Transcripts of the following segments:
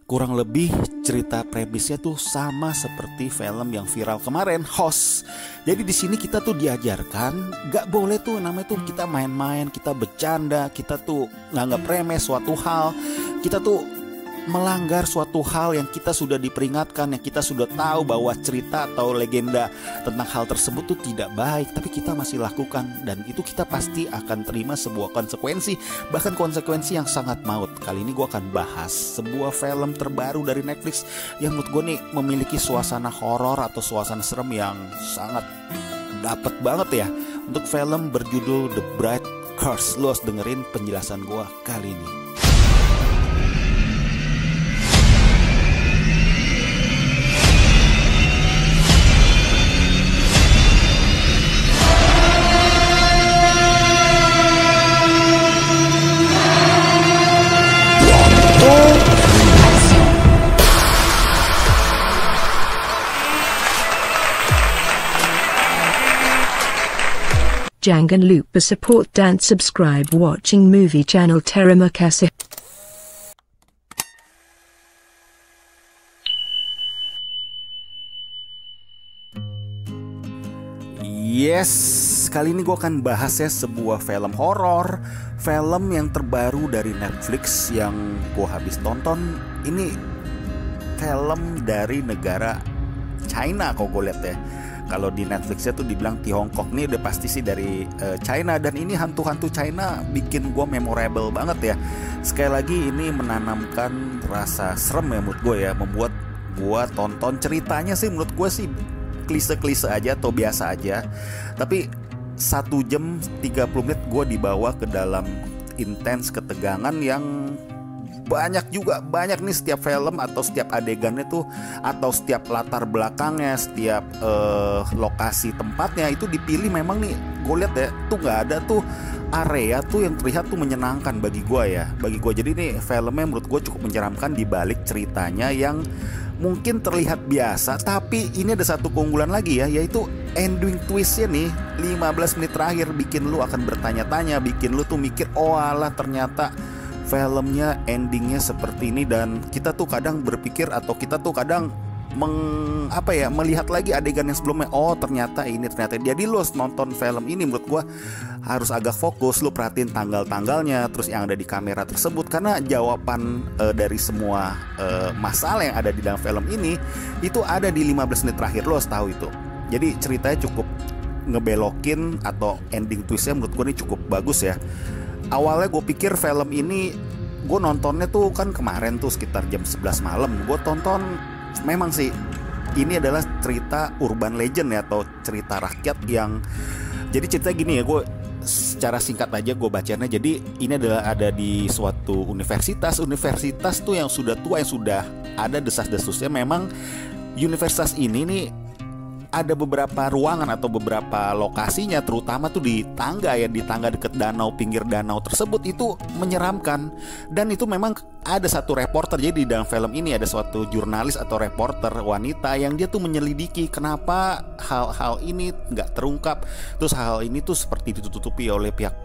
Kurang lebih cerita premisnya tuh sama seperti film yang viral kemarin, Host. Jadi di sini kita tuh diajarkan gak boleh tuh namanya tuh kita main-main, kita bercanda, kita tuh nganggap remeh suatu hal, kita tuh melanggar suatu hal yang kita sudah diperingatkan, yang kita sudah tahu bahwa cerita atau legenda tentang hal tersebut tuh tidak baik, tapi kita masih lakukan, dan itu kita pasti akan terima sebuah konsekuensi, bahkan konsekuensi yang sangat maut. Kali ini gue akan bahas sebuah film terbaru dari Netflix yang menurut gue nih memiliki suasana horor atau suasana serem yang sangat dapet banget ya. Untuk film berjudul The Bright Curse, lo harus dengerin penjelasan gue kali ini. Jangan lupa support dan subscribe watching movie channel Terima Kasih. Yes, kali ini gue akan bahas ya sebuah film horor, film yang terbaru dari Netflix yang gue habis tonton. Ini film dari negara China kok gue lihat ya. Kalau di Netflixnya tuh dibilang Tiongkok, nih udah pasti sih dari China. Dan ini hantu-hantu China bikin gue memorable banget ya. Sekali lagi ini menanamkan rasa serem ya menurut gue ya. Membuat gue tonton ceritanya sih menurut gue sih klise-klise aja atau biasa aja. Tapi 1 jam 30 menit gue dibawa ke dalam intens ketegangan yang banyak nih setiap film atau setiap adegannya tuh, atau setiap latar belakangnya, setiap lokasi tempatnya itu dipilih memang nih gue lihat ya tuh nggak ada tuh area tuh yang terlihat tuh menyenangkan bagi gue ya. Jadi nih filmnya menurut gue cukup menyeramkan di balik ceritanya yang mungkin terlihat biasa, tapi ini ada satu keunggulan lagi ya, yaitu ending twistnya nih 15 menit terakhir bikin lu akan bertanya-tanya, bikin lu tuh mikir oh alah ternyata filmnya endingnya seperti ini. Dan kita tuh kadang berpikir atau kita tuh kadang melihat lagi adegan yang sebelumnya, oh ternyata ini ternyata. Jadi lo nonton film ini menurut gua harus agak fokus, lo perhatiin tanggal-tanggalnya, terus yang ada di kamera tersebut, karena jawaban dari semua masalah yang ada di dalam film ini itu ada di 15 menit terakhir, lo harus tahu itu. Jadi ceritanya cukup ngebelokin atau ending twistnya menurut gua ini cukup bagus ya. Awalnya gue pikir film ini, gue nontonnya tuh kan kemarin tuh sekitar jam 11 malam. Gue tonton, memang sih ini adalah cerita urban legend ya, atau cerita rakyat yang, jadi cerita gini ya, gue secara singkat aja gue bacanya. Jadi ini adalah ada di suatu universitas tuh yang sudah tua, yang sudah ada desas-desusnya. Memang universitas ini nih ada beberapa ruangan atau beberapa lokasinya, terutama tuh di tangga ya, di tangga deket danau, pinggir danau tersebut itu menyeramkan. Dan itu memang ada satu reporter, jadi di dalam film ini ada suatu jurnalis atau reporter wanita yang dia tuh menyelidiki kenapa hal-hal ini nggak terungkap, terus hal ini tuh seperti ditutupi oleh pihak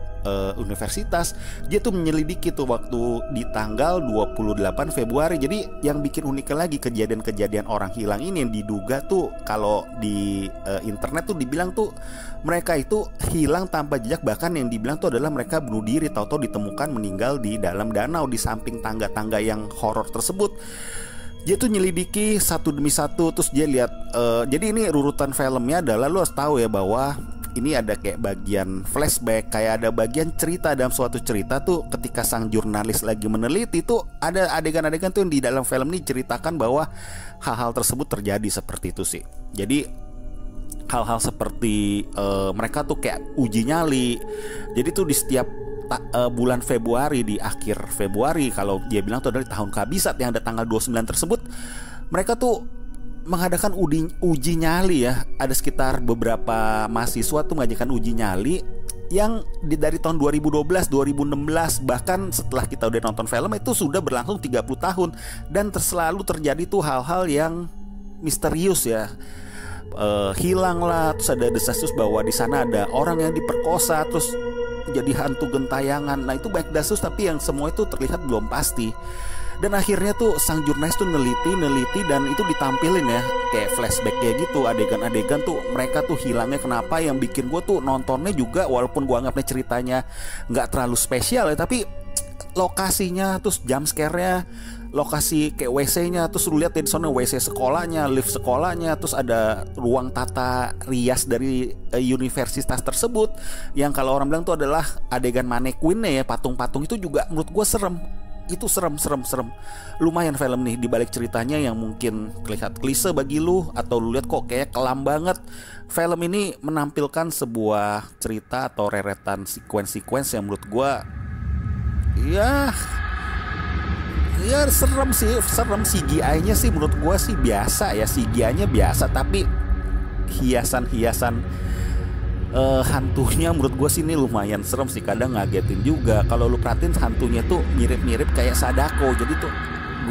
universitas. Dia tuh menyelidiki tuh waktu di tanggal 28 Februari. Jadi yang bikin unik lagi, kejadian-kejadian orang hilang ini yang diduga tuh, kalau di internet tuh dibilang tuh mereka itu hilang tanpa jejak. Bahkan yang dibilang tuh adalah mereka bunuh diri, tahu-tahu ditemukan meninggal di dalam danau di samping tangga-tangga yang horor tersebut. Dia tuh nyelidiki satu demi satu, terus dia lihat jadi ini urutan filmnya adalah, lo harus tahu ya bahwa ini ada kayak bagian flashback, kayak ada bagian cerita dalam suatu cerita tuh. Ketika sang jurnalis lagi meneliti tuh ada adegan-adegan tuh yang di dalam film ini ceritakan bahwa hal-hal tersebut terjadi seperti itu sih. Jadi hal-hal seperti mereka tuh kayak uji nyali. Jadi tuh di setiap bulan Februari, di akhir Februari, kalau dia bilang tuh adalah tahun kabisat yang ada tanggal 29 tersebut, mereka tuh mengadakan uji nyali ya. Ada sekitar beberapa mahasiswa tuh mengajarkan uji nyali yang dari tahun 2012, 2016, bahkan setelah kita udah nonton film itu sudah berlangsung 30 tahun. Dan selalu terjadi tuh hal-hal yang misterius ya. Hilang lah, terus ada desas-desus bahwa di sana ada orang yang diperkosa, terus jadi hantu gentayangan. Nah itu baik desas, tapi yang semua itu terlihat belum pasti. Dan akhirnya tuh sang jurnalis tuh neliti dan itu ditampilin ya, kayak flashback kayak gitu, adegan-adegan tuh mereka tuh hilangnya kenapa, yang bikin gue tuh nontonnya juga walaupun gue anggapnya ceritanya nggak terlalu spesial ya, tapi lokasinya, terus jump scare-nya, lokasi kayak WC-nya, terus lu lihat di sana WC sekolahnya, lift sekolahnya, terus ada ruang tata rias dari universitas tersebut, yang kalau orang bilang tuh adalah adegan mannequin-nya ya, patung-patung itu juga menurut gue serem. Itu serem. Lumayan film nih, dibalik ceritanya yang mungkin kelihatan klise bagi lu, atau lu lihat kok kayak kelam banget, film ini menampilkan sebuah cerita atau reretan sequence yang menurut gue ya serem. CGI-nya sih menurut gue sih biasa ya, CGI-nya biasa, tapi hiasan hantunya menurut gue sih ini lumayan serem sih, kadang ngagetin juga. Kalau lu perhatiin hantunya tuh mirip-mirip kayak Sadako, jadi tuh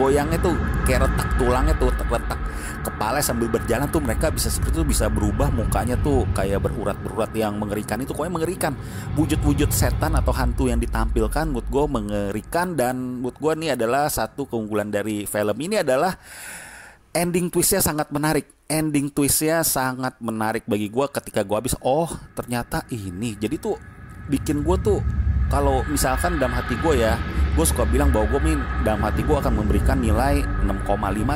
goyangnya tuh kayak retak tulangnya tuh, retak kepala sambil berjalan tuh mereka bisa seperti itu, bisa berubah mukanya tuh kayak berurat-berurat yang mengerikan. Itu pokoknya mengerikan, wujud-wujud setan atau hantu yang ditampilkan menurut gue mengerikan. Dan menurut gue ini adalah satu keunggulan dari film ini adalah ending twistnya sangat menarik. Ending twistnya sangat menarik bagi gue ketika gue habis, oh ternyata ini. Jadi tuh bikin gue tuh, kalau misalkan dalam hati gue ya, gue suka bilang bahwa gue dalam hati gue akan memberikan nilai 6,5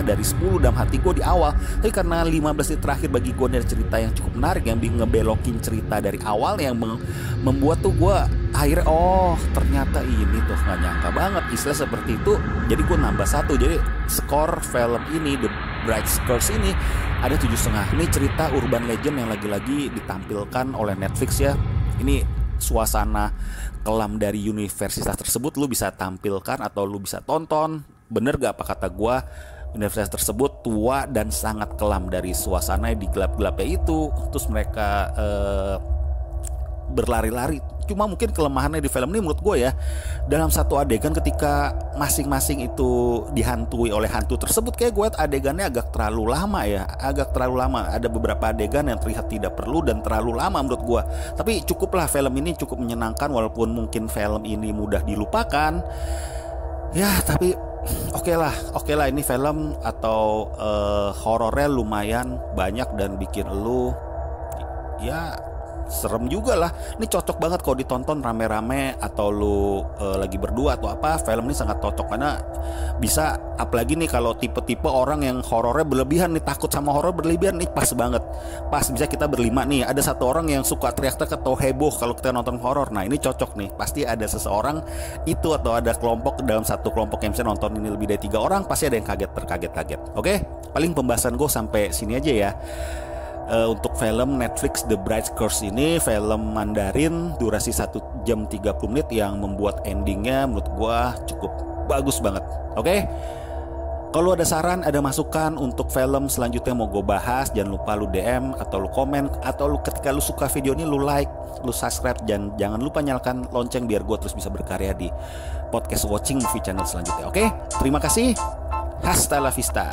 dari 10 dalam hati gue di awal. Tapi karena 15 menit terakhir bagi gue dari cerita yang cukup menarik, yang ngebelokin cerita dari awal, yang membuat tuh gue akhirnya, oh ternyata ini tuh, nggak nyangka banget istilah seperti itu. Jadi gue nambah 1. Jadi skor film ini, The Bright Curse ini ada 7,5. Ini cerita urban legend yang lagi-lagi ditampilkan oleh Netflix ya. Ini suasana kelam dari universitas tersebut lu bisa tampilkan atau lu bisa tonton. Bener gak apa kata gua, universitas tersebut tua dan sangat kelam dari suasana di gelap-gelapnya itu. Terus mereka berlari-lari. Cuma mungkin kelemahannya di film ini menurut gue ya, dalam satu adegan ketika masing-masing itu dihantui oleh hantu tersebut, kayak gue adegannya agak terlalu lama ya, ada beberapa adegan yang terlihat tidak perlu dan terlalu lama menurut gue. Tapi cukuplah, film ini cukup menyenangkan walaupun mungkin film ini mudah dilupakan ya, tapi oke lah ini film atau horornya lumayan banyak dan bikin lu ya serem juga lah. Ini cocok banget kalau ditonton rame-rame atau lu lagi berdua atau apa. Film ini sangat cocok karena bisa, apalagi nih kalau tipe-tipe orang yang horornya berlebihan nih, takut sama horor berlebihan nih, pas banget. Pas bisa kita berlima nih, ada satu orang yang suka teriak-teriak atau heboh kalau kita nonton horor. Nah ini cocok nih, pasti ada seseorang itu atau ada kelompok, dalam satu kelompok yang bisa nonton ini lebih dari 3 orang, pasti ada yang terkaget-kaget. Oke, paling pembahasan gue sampai sini aja ya. Untuk film Netflix The Bright Curse ini, film Mandarin, durasi 1 jam 30 menit yang membuat endingnya menurut gua cukup bagus banget. Oke? Kalau ada saran, ada masukan untuk film selanjutnya mau gue bahas, jangan lupa lu DM atau lu komen, atau lu ketika lu suka video ini lu like, lu subscribe, dan jangan lupa nyalakan lonceng biar gue terus bisa berkarya di podcast Watching Movie Channel selanjutnya. Oke? Terima kasih. Hasta la vista.